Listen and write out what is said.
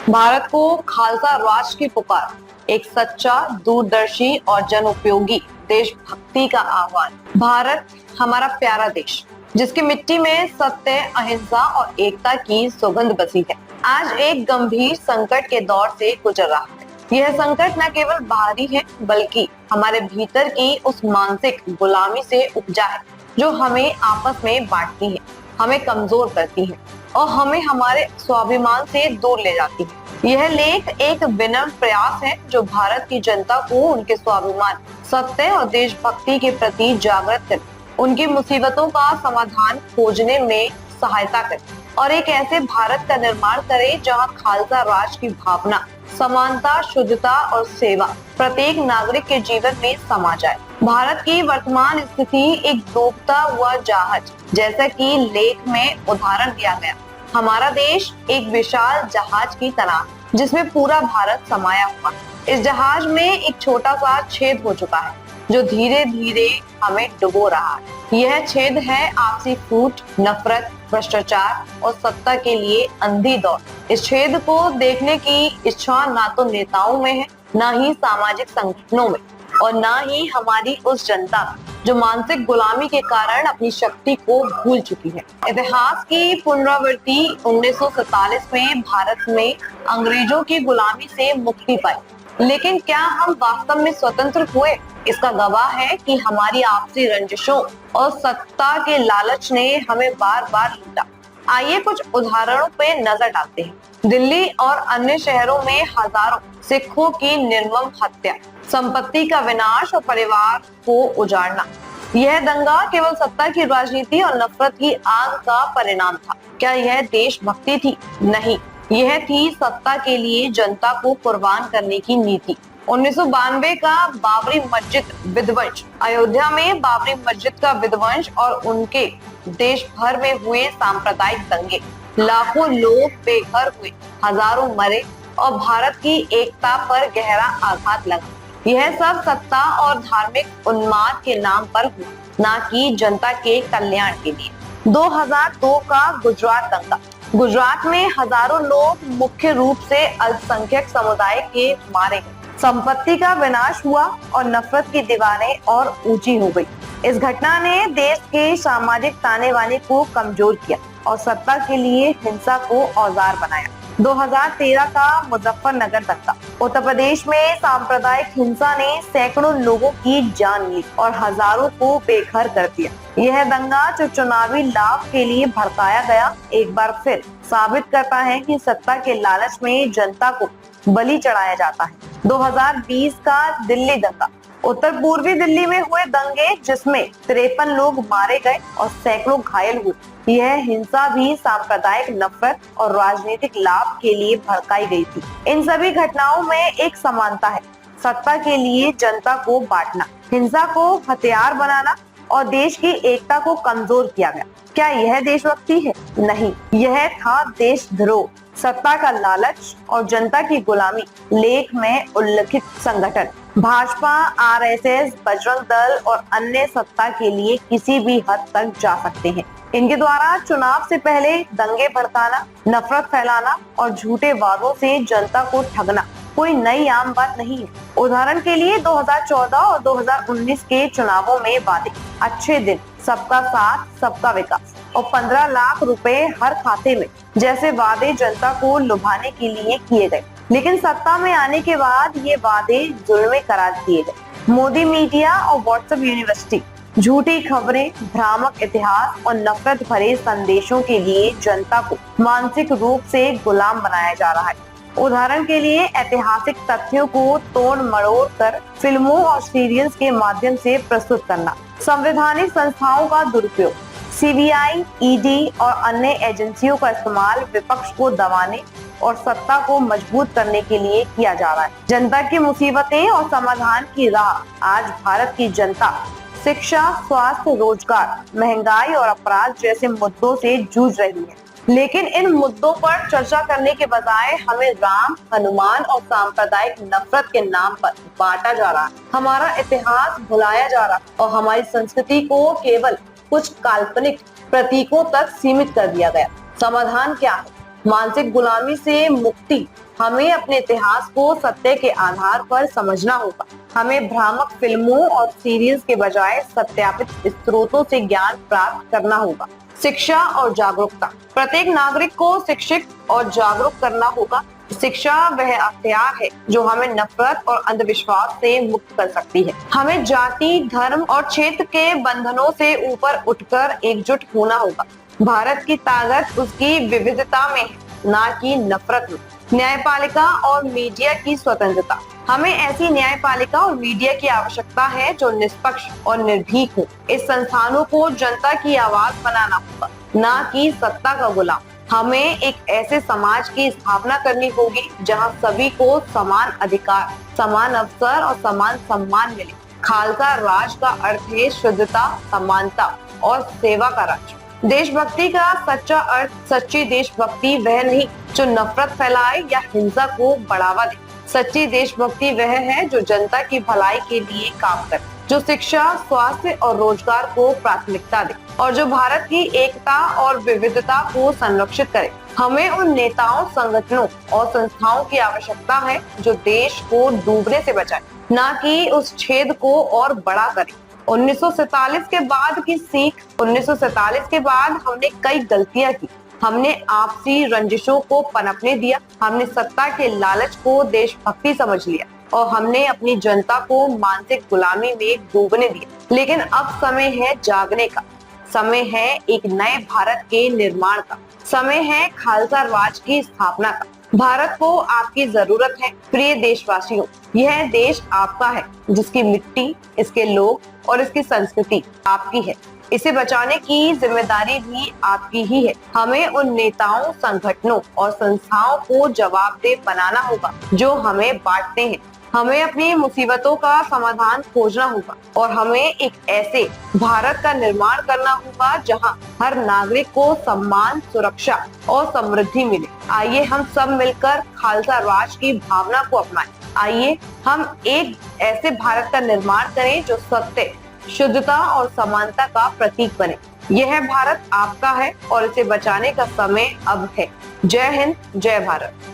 भारत को खालसा राज की पुकार, एक सच्चा, दूरदर्शी और जन उपयोगी देशभक्ति का आह्वान। भारत हमारा प्यारा देश, जिसकी मिट्टी में सत्य, अहिंसा और एकता की सुगंध बसी है, आज एक गंभीर संकट के दौर से गुजर रहा है। यह संकट न केवल बाहरी है, बल्कि हमारे भीतर की उस मानसिक गुलामी से उपजा है, जो हमें आपस में बांटती है, हमें कमजोर करती है और हमें हमारे स्वाभिमान से दूर ले जाती है। यह लेख एक विनम्र प्रयास है, जो भारत की जनता को उनके स्वाभिमान, सत्य और देशभक्ति के प्रति जागृत करे, उनकी मुसीबतों का समाधान खोजने में सहायता करे और एक ऐसे भारत का निर्माण करे जहां खालसा राज की भावना, समानता, शुद्धता और सेवा प्रत्येक नागरिक के जीवन में समा जाए। भारत की वर्तमान स्थिति एक डूबता हुआ जहाज, जैसा कि लेख में उदाहरण दिया गया। हमारा देश एक विशाल जहाज की तरह, जिसमें पूरा भारत समाया हुआ। इस जहाज में एक छोटा सा छेद हो चुका है, जो धीरे धीरे हमें डुबो रहा है। यह छेद है आपसी फूट, नफरत, भ्रष्टाचार और सत्ता के लिए अंधी दौड़। इस छेद को देखने की इच्छा ना तो नेताओं में है, ना ही सामाजिक संगठनों में, और ना ही हमारी उस जनता जो मानसिक गुलामी के कारण अपनी शक्ति को भूल चुकी है। इतिहास की पुनरावृत्ति 1947 में भारत में अंग्रेजों की गुलामी से मुक्ति पाई, लेकिन क्या हम वास्तव में स्वतंत्र हुए? इसका गवाह है कि हमारी आपसी रंजिशों और सत्ता के लालच ने हमें बार बार लूटा। आइए कुछ उदाहरणों पे नजर डालते हैं। दिल्ली और अन्य शहरों में हजारों सिखों की निर्मम हत्या, संपत्ति का विनाश और परिवार को उजाड़ना। यह दंगा केवल सत्ता की राजनीति और नफरत की आग का परिणाम था। क्या यह देशभक्ति थी? नहीं, यह थी सत्ता के लिए जनता को कुर्बान करने की नीति। 1992 का बाबरी मस्जिद विध्वंस, अयोध्या में बाबरी मस्जिद का विध्वंस और उनके देश भर में हुए सांप्रदायिक दंगे, लाखों लोग बेघर हुए, हजारों मरे और भारत की एकता पर गहरा आघात लगा। यह सब सत्ता और धार्मिक उन्माद के नाम पर हुआ, ना कि जनता के कल्याण के लिए। 2002 का गुजरात दंगा, गुजरात में हजारों लोग मुख्य रूप से अल्पसंख्यक समुदाय के मारे गए, संपत्ति का विनाश हुआ और नफरत की दीवारें और ऊंची हो गई। इस घटना ने देश के सामाजिक ताने बाने को कमजोर किया और सत्ता के लिए हिंसा को औजार बनाया। 2013 का मुजफ्फरनगर दंगा, उत्तर प्रदेश में सांप्रदायिक हिंसा ने सैकड़ों लोगों की जान ली और हजारों को बेघर कर दिया। यह दंगा जो चुनावी लाभ के लिए भड़काया गया, एक बार फिर साबित करता है कि सत्ता के लालच में जनता को बलि चढ़ाया जाता है। 2020 का दिल्ली दंगा, उत्तर पूर्वी दिल्ली में हुए दंगे, जिसमें 53 लोग मारे गए और सैकड़ों घायल हुए। यह हिंसा भी सांप्रदायिक नफरत और राजनीतिक लाभ के लिए भड़काई गई थी। इन सभी घटनाओं में एक समानता है, सत्ता के लिए जनता को बांटना, हिंसा को हथियार बनाना और देश की एकता को कमजोर किया गया। क्या यह देशभक्ति है? नहीं, यह था देशद्रोह, सत्ता का लालच और जनता की गुलामी। लेख में उल्लेखित संगठन भाजपा, आरएसएस, बजरंग दल और अन्य सत्ता के लिए किसी भी हद तक जा सकते हैं। इनके द्वारा चुनाव से पहले दंगे भड़काना, नफरत फैलाना और झूठे वादों से जनता को ठगना कोई नई आम बात नहीं है। उदाहरण के लिए 2014 और 2019 के चुनावों में वादे, अच्छे दिन, सबका साथ, सबका विकास और 15 लाख रुपए हर खाते में जैसे वादे जनता को लुभाने के लिए किए गए, लेकिन सत्ता में आने के बाद ये वादे जुल्मे करार दिए गए। मोदी मीडिया और व्हाट्सएप यूनिवर्सिटी झूठी खबरें, भ्रामक इतिहास और नफरत भरे संदेशों के लिए जनता को मानसिक रूप से गुलाम बनाया जा रहा है। उदाहरण के लिए ऐतिहासिक तथ्यों को तोड़ मरोड़ कर फिल्मों और सीरियल्स के माध्यम से प्रस्तुत करना, संवैधानिक संस्थाओं का दुरुपयोग, सीबीआई, ईडी और अन्य एजेंसियों का इस्तेमाल विपक्ष को दबाने और सत्ता को मजबूत करने के लिए किया जा रहा है। जनता की मुसीबतें और समाधान की राह आज भारत की जनता शिक्षा, स्वास्थ्य, रोजगार, महंगाई और अपराध जैसे मुद्दों से जूझ रही है। लेकिन इन मुद्दों पर चर्चा करने के बजाय हमें राम, हनुमान और सांप्रदायिक नफरत के नाम पर बांटा जा रहा है। हमारा इतिहास भुलाया जा रहा है और हमारी संस्कृति को केवल कुछ काल्पनिक प्रतीकों तक सीमित कर दिया गया। समाधान क्या है? मानसिक गुलामी से मुक्ति। हमें अपने इतिहास को सत्य के आधार पर समझना होगा। हमें भ्रामक फिल्मों और सीरीज के बजाय सत्यापित स्रोतों से ज्ञान प्राप्त करना होगा। शिक्षा और जागरूकता। प्रत्येक नागरिक को शिक्षित और जागरूक करना होगा। शिक्षा वह अख्तियार है जो हमें नफरत और अंधविश्वास से मुक्त कर सकती है। हमें जाति, धर्म और क्षेत्र के बंधनों से ऊपर उठकर एकजुट होना होगा। भारत की ताकत उसकी विविधता में है, ना कि नफरत में। न्यायपालिका और मीडिया की स्वतंत्रता। हमें ऐसी न्यायपालिका और मीडिया की आवश्यकता है जो निष्पक्ष और निर्भीक हो। इस संस्थानों को जनता की आवाज बनाना होगा, ना कि सत्ता का गुलाम। हमें एक ऐसे समाज की स्थापना करनी होगी जहां सभी को समान अधिकार, समान अवसर और समान सम्मान मिले। खालसा राज का अर्थ है शुद्धता, समानता और सेवा का राज। देशभक्ति का सच्चा अर्थ, सच्ची देशभक्ति वह नहीं जो नफरत फैलाए या हिंसा को बढ़ावा दे। सच्ची देशभक्ति वह है जो जनता की भलाई के लिए काम करे, जो शिक्षा, स्वास्थ्य और रोजगार को प्राथमिकता दे और जो भारत की एकता और विविधता को संरक्षित करे। हमें उन नेताओं, संगठनों और संस्थाओं की आवश्यकता है जो देश को डूबने से बचाए, ना कि उस छेद को और बड़ा करे। 1947 के बाद की सीख। 1947 के बाद हमने कई गलतियां की। हमने आपसी रंजिशों को पनपने दिया, हमने सत्ता के लालच को देशभक्ति समझ लिया और हमने अपनी जनता को मानसिक गुलामी में डूबने दिया। लेकिन अब समय है जागने का, समय है एक नए भारत के निर्माण का, समय है खालसा राज की स्थापना का। भारत को आपकी जरूरत है। प्रिय देशवासियों, यह देश आपका है, जिसकी मिट्टी, इसके लोग और इसकी संस्कृति आपकी है। इसे बचाने की जिम्मेदारी भी आपकी ही है। हमें उन नेताओं, संगठनों और संस्थाओं को जवाबदेह बनाना होगा जो हमें बांटते हैं। हमें अपनी मुसीबतों का समाधान खोजना होगा और हमें एक ऐसे भारत का निर्माण करना होगा जहां हर नागरिक को सम्मान, सुरक्षा और समृद्धि मिले। आइए हम सब मिलकर खालसा राज की भावना को अपनाएं। आइए हम एक ऐसे भारत का निर्माण करें जो सत्य, शुद्धता और समानता का प्रतीक बने। यह भारत आपका है और इसे बचाने का समय अब है। जय हिंद, जय भारत।